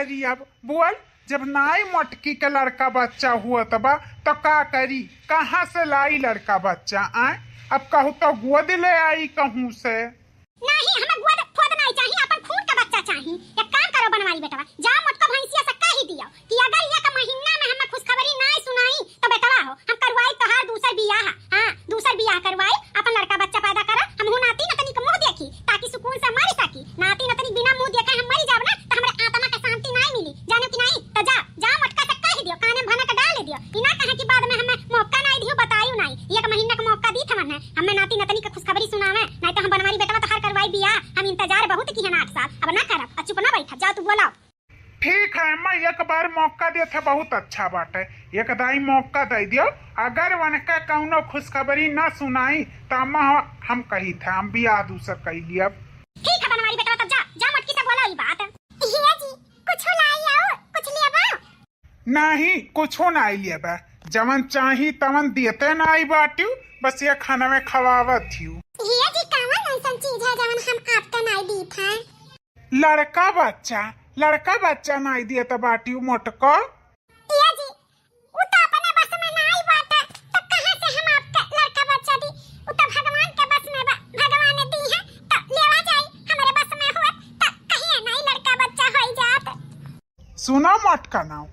करी अब बोल। जब नाई मटकी के लड़का बच्चा हुआ तबा तो का करी, कहाँ से लाई लड़का बच्चा आए? अब कहूँ तो गोद ले आई कहूँ से। नहीं हमें गोद फोद नहीं चाहिए, अपन खून का बच्चा चाहिए। एक काम करो बनवाई बेटवा, जाओ मटका भैंसिया से कह ही दियो कि अगर ये का महीना में हमें खुशखबरी नहीं सुनाई तो बेटवा हो हम करवाई तोहार दूसर बियाह। हां दूसर बियाह करवाई, अपन लड़का बच्चा पैदा कर, हम हूं नाती नतनी के मुंह देखी ताकि सुकून से मर सकी। नाती नतनी बिना मुंह देखे हम मर जाब ना तो हमरे आत्मा के शांति नहीं मिली, जानो कि नहीं? तो जाओ मटका से कह दियो, काने में भना के डाल दियो, इना कहे कि बाद में हमें मौका नहीं दियो, बताइयो नहीं। एक महीना का मौका दी थमन है हमें नाती नतनी के खुशखबरी सुनावे, नहीं तो हम बनवारी बेटवा तोहार करवाई बियाह। हम इंतजार बहुत की है ना 8 साल, अब ना करब, चुप ना बैठा, जाओ तू बोलाओ। ठीक है अम्मा, एक बार मौका दे थे बहुत अच्छा बात है, एक दाई मौका दे दियो। अगर वनका कौनो खुशखबरी न सुनाई तो अम्मा हम कही थे हम बियाह दूसर कही लिया। ठीक है बनवारी बेटा, तब जा मटकी से बोलो ई बात। हिया जी कुछ लाई आओ, कुछ ले आओ। नहीं कुछो ना आई लिया बा, जवन चाही तवन देते ना आई बाटू, बस ये खाना में खवावत थी। हिया जी कौन ऐसा चीज है जवन हम आपका नहीं दी था? लड़का बच्चा नहीं दिया तो बाटी मोटको। हिया जी उ तो अपने बस में नहीं बाटा, तो कहां से हम आपका लड़का बच्चा दी? उ तो भगवान के बस में भगवान ने दी है, तो लेवा जाई। हमारे बस में हुआ तो कहिए नहीं लड़का बच्चा होई जात। सुना मटका नाउ,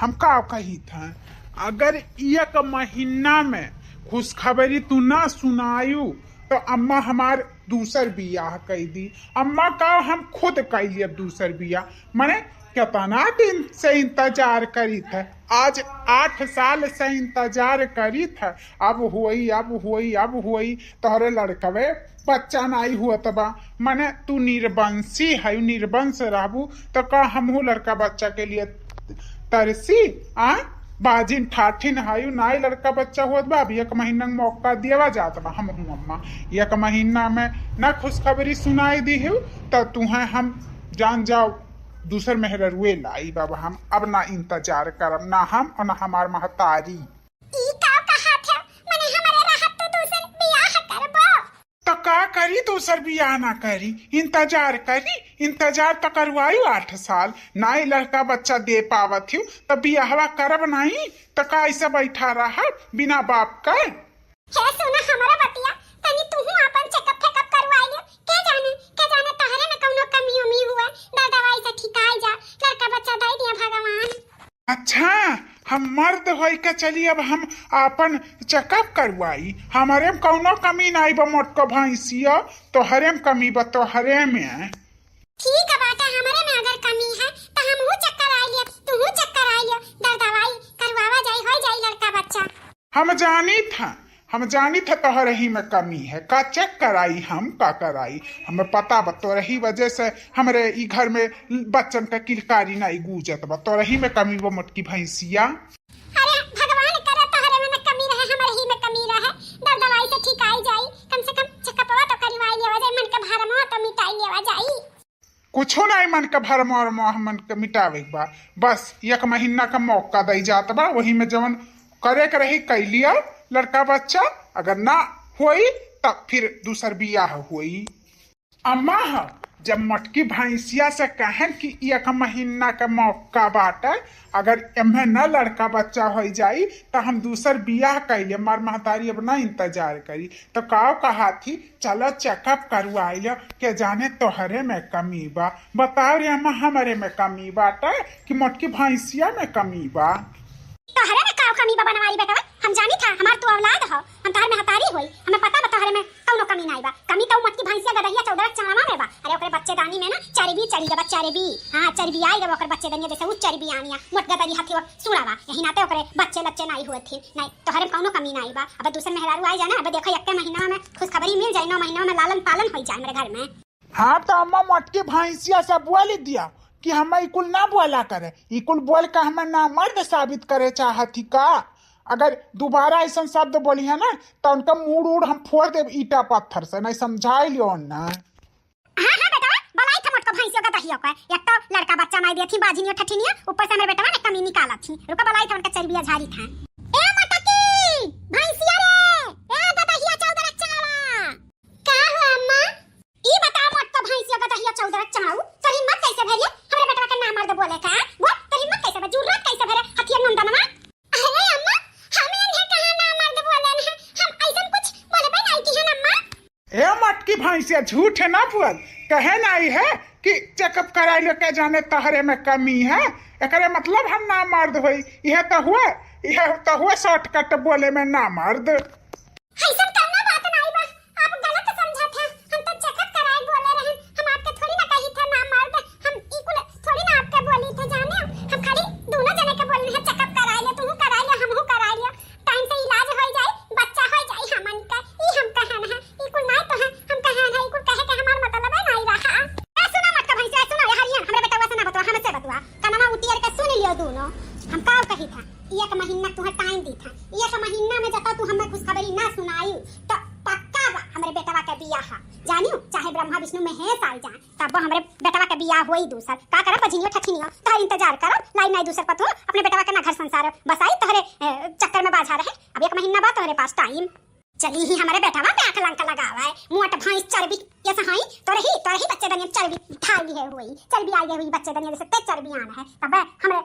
हम का कही था अगर एक महीना में खुशखबरी तू ना सुनायू तो अम्मा हमार दूसर बियाह कही दी। अम्मा का हम खुद कही लिया दूसर बियाह, मैंने कितना दिन से इंतजार करी था, आज 8 साल से इंतजार करी था। अब हुई तोहरे लड़कवे बच्चा नहीं हुआ तबा, मैंने तू निर्वंशी है, निर्वंश रहबू तो का हमहू लड़का बच्चा के लिए तरसी आ बाजिन ठाठिन हायु नाई लड़का बच्चा होत बा। अभी 1 महीना मौका दिया जात बा, हम हूँ अम्मा 1 महीना में न खुशखबरी सुनाई दी है तो तुम्हें हम जान जाओ दूसर मेहरुए लाई बाबा। हम अब ना इंतजार करब, ना हम और ना हमार महतारी। तो का करी दूसर बियाह ना करी, इंतजार करी, इंतजार तो करवाई 8 साल नाई लड़का बच्चा दे पावत हूँ तो बियाहवा करब नहीं तो का ऐसा बैठा रहा बिना बाप का? हे सुना हमारा बतिया, तनी तू अपन चेकअप फेकअप करवाई ले, के जाने तहरे में कौनो कमी उमी हुआ, दवाई से ठिकाई जा, लड़का बच्चा दे दिया भगवान। अच्छा हम मर्द होई के चली अब हम अपन चेकअप करवाई, हमारे में कौनो कमी नहीं बा मोटको भैंसिया, तो हरे में कमी बा तो हरे में। ठीक है बाटा, हमारे में अगर कमी है तो हम हूं चक्कर आई लिया, तू हूं चक्कर आई लिया, दवाई करवावा जाई हो जाई लड़का बच्चा। हम जानी था तोहरे ही में कमी है, का चेक कराई हम का कराई, हमें पता बा तो रही वजह से हमरे ई घर में बच्चन का किलकारी नहीं गूंजत बा, तो रही में कमी वो मोटकी भैंसिया। अरे भगवान करे तोहरे में कमी रहे, हमरे ही में कमी रहे, दवाई से ठीक आई जाई, कम से कम चेकअपवा तो करवाई लेवा जाई, मन का भरमवा तो मिटाई लेवा जाई। कुछो नहीं मन का भरम और मन के मिटावे बा, बस 1 महीना का मौका दई जात बा, वही में जवन करे के रही कई लिया लड़का बच्चा, अगर ना हुई तब फिर दूसर बियाह हुई। अम्मा जब मटकी भैंसिया से कहन कि 1 महीना का मौका बाटे, अगर एमे न लड़का बच्चा हो जाई तो हम दूसर बियाह कैले, मार महतारी अब ना इंतजार करी तो कहा थी चलो चेकअप करवाई लो, के जाने तोहरे में कमी बा। बताओ रे अम्मा हमारे में कमी बाटे कि मटकी भैंसिया में कमी बा? तोहरे में का कमी बा बनवारी बेटा, हम जानी था हमार तू औलाद हो, हम तोहर में हतारी होई, हमें पता बा तोहरे में कौनो कमी नहीं बा। कमी तो मटकी भैंसिया गदहिया 14 चमड़ा में बा। अरे ओकरे बच्चेदानी में ना चर्बी चढ़ी गबा, चर्बी हां चर्बी आई गबा ओकर बच्चेदानी जैसे उ चर्बी आनिया मोट गदरी हाथी और सुड़ावा, यही नाते ओकरे बच्चे लच्चे नहीं हुए थे। नहीं तोहरे में कौनो कमी नहीं बा। अब दूसर मेहरारू आई जाना, अब देखो 1 महीना में खुशखबरी मिल जाई, 9 महीना में लालन पालन हो जाए मेरे घर में। हाँ तो अम्मा मटकी भैंसिया से बोल दिया कि हम इकुल ना बोला करे, इकुल बोल के हमें ना मर्द साबित करे चाहती का। अगर दोबारा ऐसा शब्द बोली है ना तो उनका मूड हम फोड़ दे ईटा पत्थर से, नहीं समझाई लियो ना। हां बेटा बलाई था मटको भैंसिया का दहिया का, एक तो लड़का बच्चा नहीं देथी बाजिनिया ठठिनिया, ऊपर से मेरे बेटा ने कमी निकाला थी, रुका बलाई था उनका चर्बिया झाड़ी था। ए मटकी भैंसिया रे, ए दहिया 14 चमड़ा का हो अम्मा? ई बताओ मटको भैंसिया का दहिया 14 चमड़ा सही मत कैसे भैया हमरे बेटा का नाम मर्द बोले का? मोटकी भैंसिया झूठ है ना बोल, कहे नहीं है कि चेकअप करा लो के जाने तहरे में कमी है, एकरे मतलब हम ना मर्द होई। यह तो हुआ शॉर्टकट बोले में ना मर्द। ऐसा करना बात नहीं बा, आप गलत समझत है। हम तो चेकअप कराए बोले रहे, हम आपके थोड़ी ना कही थे ना मर्द, हम इकुल थोड़ी ना आपके बोली थे जाने। हम खाली दोनों जने के बोलने है चेकअप कराए ले, तू कराए ले, हमहू कराए ले, टाइम से इलाज हो जाए, बच्चा हो जाए हमन का। ई हम कहन है, इकुल नहीं तो है हम कहन है, इकुल कहे के हमार मतलब है नहीं रहा। ए सुना मत का भैंसा, सुना ये हरियन हमरे बेटा से ना बतवा, हमसे बतवा कनमा उतियर के सुन लियो दोनों। हम का कही था एक महीना तुहे टाइम दी था, एक महीना में जता तू हमें खुशखबरी ना सुनाई तो पक्का बा हमरे बेटवा के बियाह जानियो, चाहे ब्रह्मा विष्णु में है साल जाए तब हमरे बेटवा के बियाह होई। दूसर का करे बजनियो ठठिनियो तोहर इंतजार करो, लाई नहीं दूसर पतो अपने बेटवा के ना घर संसार बसाई तोहरे चक्कर में बाझा रहे। अब एक महीना बाद तोहरे पास टाइम चली ही हमारे बेटवा पे आंख लंका लगावा है, मोट भैंस चर्बी ये सहाई तोरही बच्चे दनिया चर्बी ठाई है हुई, चर्बी आई है हुई बच्चे दनिया जैसे तेज चर्बी आना है तब हमरे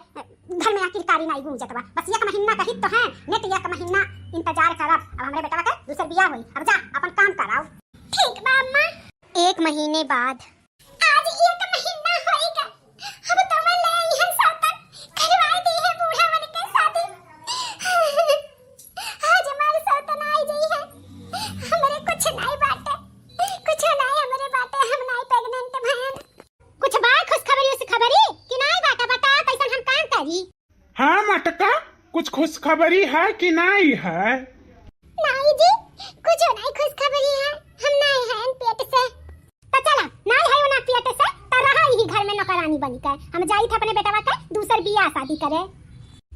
घर में आखिरकारी नहीं गूंजत बा। बस एक महीना कही तो है, नेट एक महीना इंतजार करब। अब हमरे बेटवा के दूसर बियाह होई, अब जा अपन काम कराओ। ठीक बा अम्मा। एक महीने बाद आज एक महीना होएगा, अब तो मैं ले यहां सातन करवा दी है बूढ़ा मन के शादी। आज हमारे सातन आई गई है, हमरे कुछ नहीं बाटे, कुछ नहीं हमरे बाटे, हम नहीं प्रेग्नेंट भैन। कुछ बात खुशखबरी खुशखबरी कि नहीं बाटा, बता कैसन हम काम करी। हाँ मटका, कुछ खुशखबरी है कि नहीं है? नहीं जी, कुछ नहीं खुशखबरी है, हम नहीं हैं पेट से। तो चला नहीं है ना पेट से तो रहा ही घर में नौकरानी बनकर। हम जाई थे अपने बेटवा के दूसर बियाह शादी करे।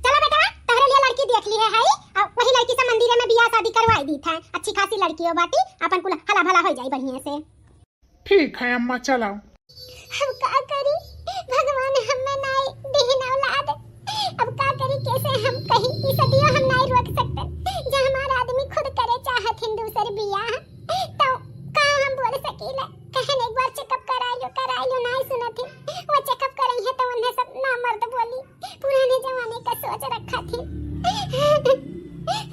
चलो बेटवा तोहरे लिए लड़की देख ली है और वही लड़की से मंदिर में बियाह शादी करवाई दी था, अच्छी खासी लड़की हो बाटी, अपन कुल हला भला हो जाई बढ़िया से। ठीक है अम्मा चलाओ। हम का करी, भगवान हमें नहीं दीन औलाद, अब का करी कैसे हम कहीं इस सदियों हम नहीं रोक सकते। जब हमारा आदमी खुद करे चाहत हिंदू सर बियाह तो का हम बोल सकीला, कहन एक बार चेकअप करा लो नहीं सुनत थी, वो चेकअप करई है तो उन्हें सब ना मर्द बोली, पुराने जमाने का सोच रखा थी।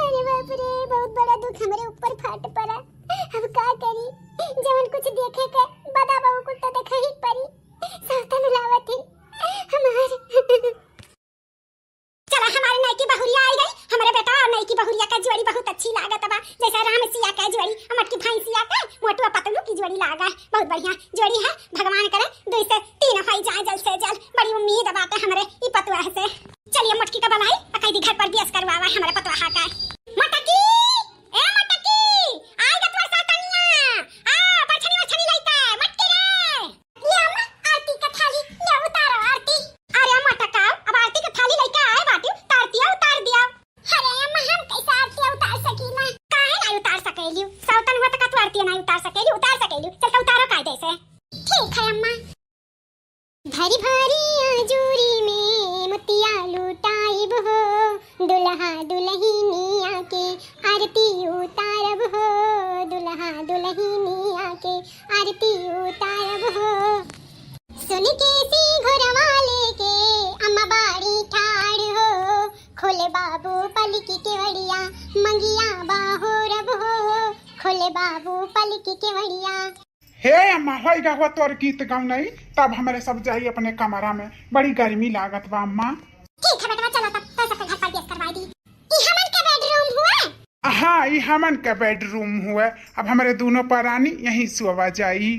अरे बाप रे, बहुत बड़ा दुख हमारे ऊपर फट पड़ा। अब का करी, जवन कुछ देखे के बदा बहू को तो देखा ही परी, सावधान लावत थी हमारे। चला हमारे नई की बहुरिया आई गई, हमारे बेटा और नई की बहुरिया का जोड़ी बहुत अच्छी लागत बा, जैसा राम सिया का जोड़ी मटकी भैंसिया का मोटुआ पतलू की जोड़ी लागा, बहुत बढ़िया जोड़ी है। भगवान करे 2 से 3 होई जाए जल्द से जल्द, बड़ी उम्मीद बात है हमरे ई पतुआ से। चलिए मटकी का बनाई अकैदी घर पर बेस करवावा हमारे पतुआ का। मटकी ए मटकी आई ग तोर सातनिया, आ पछनी लइका मटकी रे, ये अम्मा आरती का थाली ले उतारो आरती। अरे मटका अब आरती का थाली लइका आए बाटी तारतिया उतार दिया। अरे अम्मा हम कैसे आरती उतार सकीला, काहे नहीं उतार सकेलियो, सावतन हुआ तक तू आरती नहीं उतार सकेलियो, चल तो उतारो कायदे से। ठीक है अम्मा। भरी भरी आजूरी में मोतिया लुटाइब हो, दुल्हा दुल्हनिया के आरती उतारब हो, दुल्हा दुल्हनिया के आरती उतारब हो। सुन के सी घोरवा लेके अम्मा बाड़ी ठाड़ हो, खोले बाबू पलकी के वड़िया मंगिया बाहोरब हो, खोले बाबू पलकी के वड़िया। हे अम्मा होएगा हुआ तोर गीत गाँव नहीं, तब हमारे सब जाइए अपने कमरा में, बड़ी गर्मी लागत बा अम्मा। ठीक है बेटा चलो तब तो सब घर पर बेस करवा दी। ई हमन का बेडरूम हुआ? हाँ ये हमन का बेडरूम हुआ, अब हमारे दोनों परानी यहीं सोवा जाई।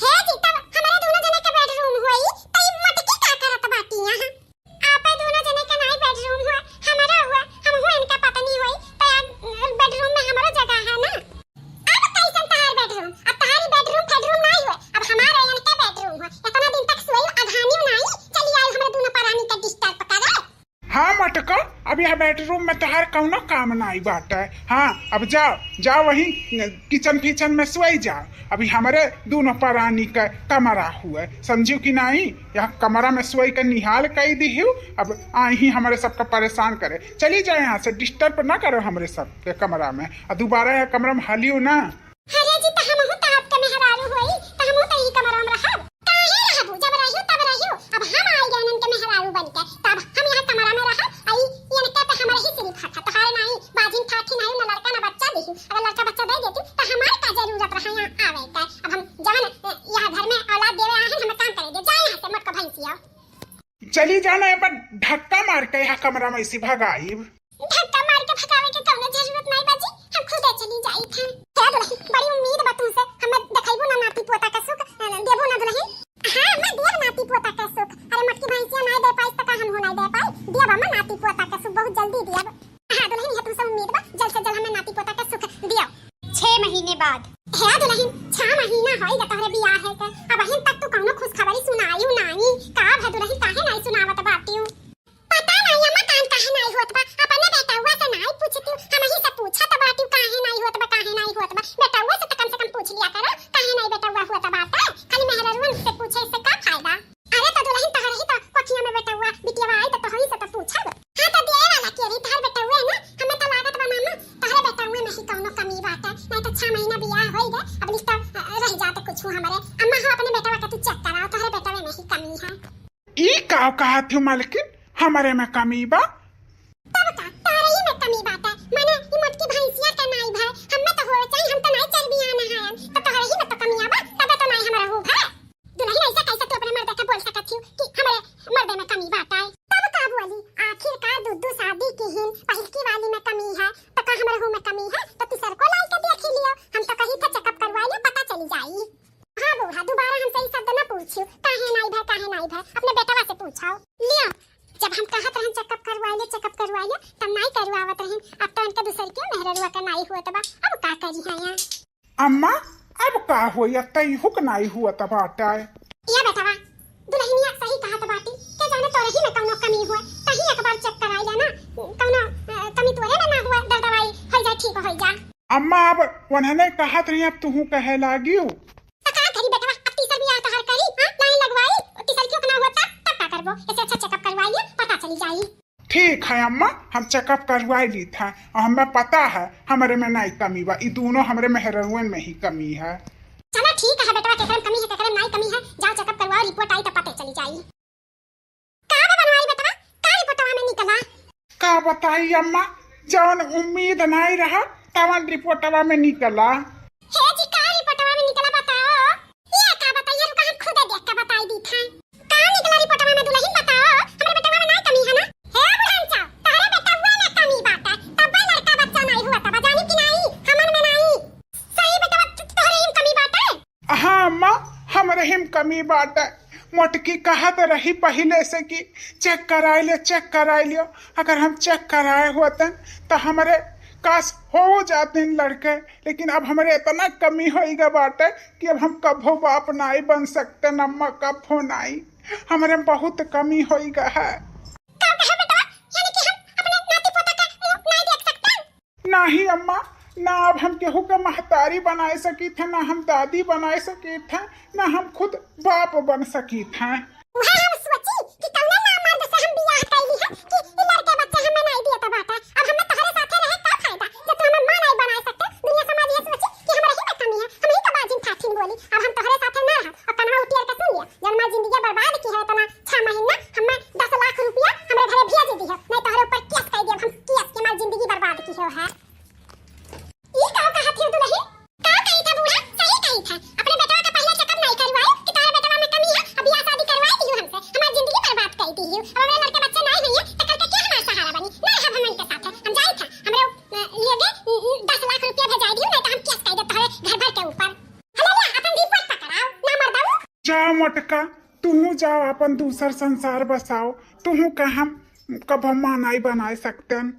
है जी तब हमारे दोनों जने का बेडरूम हुई, तो ई मटकी का करत बाटी यहां? आपे दोनों जने का नहीं बेडरूम हुआ, हमारा हुआ, हम हुआ इनका पता नहीं हुई, तो बेडरूम में हमारा जगह है ना। अब कैसन तहार बेडरूम, अब तहारी बेडरूम नहीं हुआ, अब हमारा इनका बेडरूम हुआ। इतना दिन तक सोई अधानी नहीं, चली आई हमारे दोनों परानी का डिस्टर्ब करे। हाँ मटका अब यह बेडरूम में तहार कौनो काम नहीं बाटा है। हाँ अब जाओ वहीं किचन में सोई जाओ, अभी हमारे दोनों परानी का कमरा हुआ है, समझियो कि नहीं, यह कमरा में सोई का निहाल कई दी हूँ, अब ही हमारे सबका परेशान करे। चली जाए यहाँ से, डिस्टर्ब ना करो हमारे सब के कमरा में, और दोबारा यह कमरा में हालियो ना। अरे जी तो हम हो तो आपके मेहरारू होई, तो हम हो तो ही कमरा में रहब, काहे रहब, जब रहियो तब रहियो। अब हम आई गए इनके मेहरारू बनके, तब हम यहाँ कमरा में रहब, आई इनके पे हमारे ही सिर्फ हक तो हाय नहीं, बाजिन ठाठी नहीं, ना लड़का ना बच्चा देखी, अगर लड़का बच्चा दे देती तो हमारे का जरूरत रहा यहाँ आवे। चली जाना एक बार धक्का मार के यहाँ कमरा में इसी भगाई। धक्का मार के भगावे के कौनो जरूरत नहीं बाजी, हम खुदे चली जाई थे। हे दुल्हन, बड़ी उम्मीद बा तुमसे, हमें दिखाइबो ना नाती पोता का सुख, देबो ना दुल्हन? हां मैं देब नाती पोता का सुख। अरे मटकी भैंसिया नहीं दे पाई त का हम हो नहीं दे पाई, देब हम नाती पोता का सुख बहुत जल्दी देब। हां दुल्हन, ये तुमसे उम्मीद बा, जल्द से जल्द हमें नाती पोता का सुख दियो। 6 महीने बाद। हे दुल्हन, 6 महीना होई ग तोहरे बियाह है के, अब अहिं तक तू कौनो खुशखबरी सुनायू नाही। का भे दुल्हन, काहे नहीं सुनावत बाटियो? पता नहीं अम्मा काहे नहीं होत बा, अपने बेटावा से नहीं पूछती, हम ही से पूछत बाटी काहे नहीं होत बा, काहे नहीं होत बा। बेटावा से तो कम पूछ लिया करो, काहे नहीं बेटावा होत बाटे, खाली मेहररुन से पूछे से का फायदा। अरे तो दुल्हन तोहरे ही तो कोठिया में बेटावा बिटिया आई तो तोहरी से तो पूछब। हां तो दे वाला के री तोहर बेटावा ना, हमें तो लागत बा मामा तोहरे बेटावा में ही कौनो कमी बाटे, नहीं तो 6 महीना बियाह होई गए, अब रिश्ता रह जाते कुछ हमारे। अम्मा हो अपने बेटावा का तू चेक कराओ, तोहरे बेटावा में ही कमी है। ई का कहत हो मालकिन, हमारे में कमी बा? तब का तारे ही में कमी बात है, माने ई मोटकी भैंसिया के नहीं भाई, हमें तो हो चाहिए, हम तो नहीं चल बिया ना है, तो तारे ही में तो कमी आबा, तबे तो नहीं हमरा हो भाई। दुल्हन ऐसा कैसे तू अपने मर्द का बोल सकत छी कि हमारे मर्द में कमी बात है? तब का बोली, आखिरकार दुद्दू शादी की हिन पहिलकी वाली में कमी है, तो का हमरा हो में कमी है, तो तू सर को लाई के देख लियो, हम तो कहीं था चेकअप करवा लियो, पता चली जाई। हां बूढ़ा, दोबारा हमसे ई शब्द ना पूछियो, काहे नहीं भाई, काहे नहीं भाई, अपने बेटवा से पूछाओ लियो। जब हम कहत रहन चेकअप करवा ले तब नहीं करवावत रहन, अब तो इनका दूसर के मेहररुआ का नहीं हुआ तबा, अब का करी है यार? अम्मा अब का हो या तई हुक नहीं हुआ तब आटा है। या बेटावा, दुल्हनिया सही कहत बाटी, के जाने तोरे ही में कौनो कमी हुआ, तही एक बार चेक कराई लेना, कौनो कमी तोरे में ना हुआ, दवाई हो जाए ठीक हो जा। अम्मा अब उन्होंने कहत रही, अब तू कहे लागी हो तो का करी बेटावा, अब तीसर बियाह तो हर करी, हां नहीं लगवाई, तीसर क्यों ना होता, तब का करबो, ऐसे अच्छा चेकअप करवाई ले, पता चली जाई। ठीक है अम्मा, हम चेकअप करवाई ली था और हमें पता है हमारे में नहीं कमी बा, ये दोनों हमारे मेहररुन में ही कमी है। चलो ठीक है बेटा, केकरम कमी है केकरम नहीं कमी है, जाओ चेकअप करवाओ, रिपोर्ट आई तो पता चली जाई। का बनवाई बेटा, का रिपोर्टवा में निकला? का बताई अम्मा, जौन उम्मीद नहीं रहा तवन रिपोर्टवा में निकला। हे जी, का रिपोर्टवा में निकला बताओ? ये का बताइए, रुका हम खुद देख के बताई दी था। का निकला रिपोर्टवा में दुल्हन बताओ, हमारे बेटवा में नहीं कमी है ना? हे बुढ़ान चा, तारे बेटवा में कमी बात है, तब लड़का बच्चा नहीं हुआ तब जानी कि नहीं, हमन में नहीं। सही बेटवा, तोरे ही कमी बात है। हाँ अम्मा, हमारे हिम कमी बात है। मोटकी कहत रही पहले से कि चेक कराई लियो, अगर हम चेक कराए होते तो हमारे काश हो जाते लड़के, लेकिन अब हमारे इतना कमी होएगा बाटे कि अब हम कभो बाप नहीं बन सकते, नम्मा कभो नहीं, हमारे में बहुत कमी होएगा है। नहीं अम्मा, ना अब हम केहू के महतारी बनाए सकी थे, ना हम दादी बनाए सकी थे, ना हम खुद बाप बन सकी थे। जाओ मोटका, तू जाओ अपन दूसर संसार बसाओ, तू का हम कब माँ नहीं बना सकते। हम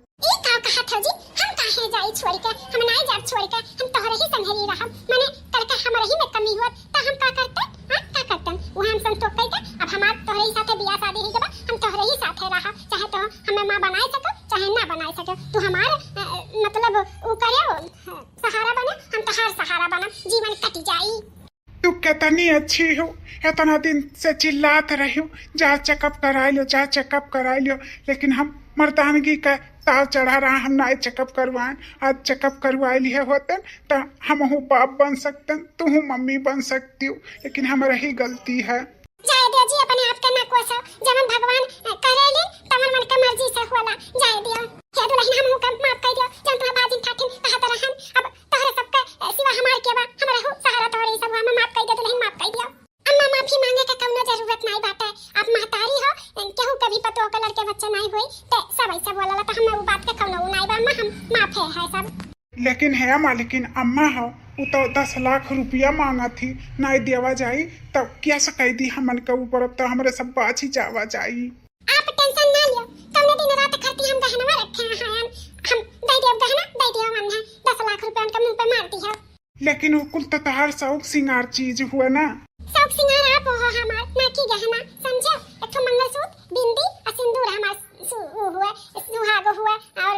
काहे जाई छोड़ के, हम नहीं जाब छोड़ के, हम तोहरे ही संघरी रहब, माने करके हमरे ही में कमी हुआ त हम का करते, हां का करते, वो हम संतोष कई के, अब हमार तोहरे ही साथे बियाह शादी ही के बा, हम तोहरे ही साथे रहब, चाहे तो हमें मां बनाए सको चाहे ना बनाए सको, तू हमार मतलब वो करे सहारा बने, हम तोहार सहारा बना, जीवन कट जाई। तू कितनी अच्छी हो, इतना दिन से चिल्लात रही हो जा चेकअप करा लियो, लेकिन हम मर्दानगी का ताव चढ़ा रहा, हम ना चेकअप करवाएं, आज चेकअप करवाए लिए होते तो हम बाप बन सकते, तू मम्मी बन सकती हो, लेकिन हमारा ही गलती है। जाए दियो जी, अपने आप के ना कोसो, जवन भगवान करेली तवन मन के मर्जी से होला, जाए दियो। हे दुल्हन, हम हुकम माफ कर दियो, जन तोहर बाजिन ठाठिन कहत रहन, अब तोहरे सबका सिवा हमार के बा, हमरा हो सहारा तोहरे सब, हम माफ कर दियो दुल्हन, माफ कर दियो। अम्मा माफी मांगे के कौनो जरूरत नहीं बाटे, आप महतारी हो, केहू के हमें वो बात के कौनो उनाई बा अम्मा, हम माफ है सब। लेकिन है अम्मा, लेकिन अम्मा हो वो तो 10 लाख रुपया मांगा थी, नहीं देवा जाई तो क्या सकै दी हमन के ऊपर, अब तो हमरे सब बाची जावा जाई। आप टेंशन ना लियो, कौनो दिन रात खर्ची हम गहनवा रखे हैं, हम दे दियो गहना, दे दियो मन है 10 लाख रुपया उनके मुंह पे मारती है। लेकिन वो कुल तो तहार शौक सिंगार चीज हुआ ना। शौक सिंगार आप हो हमार, ना की गहना समझो, एक तो मंगलसूत्र, बिंदी और सिंदूर हमार हुए, सुहाग हुए और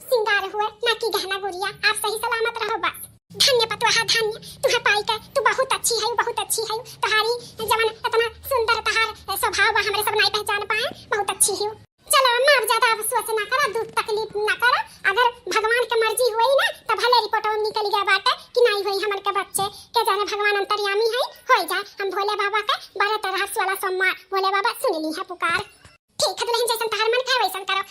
सिंगार हुए, ना की गहना गुड़िया। आप सही सलामत रहो बस। धन्य पतवाहा धन्य, तुम्हें पाई कर, तू बहुत अच्छी है, बहुत अच्छी है। तुम्हारी जवान इतना सुंदर तहार स्वभाव हमारे सब नहीं पहचान पाए, बहुत अच्छी है। चलो अम्मा अब ज्यादा अफसोस ना करो, दुख तकलीफ ना करो। अगर भगवान की मर्जी हुई ना तो भले रिपोर्ट निकल गया बाटे कि नहीं हुई हमन के बच्चे के, जाने भगवान अंतर्यामी है, हो जाए। हम भोले बाबा का 12 तरह वाला सोमवार भोले बाबा सुन ली है पुकार। ठीक है दुल्हन, जैसन तहार मन है वैसन करो।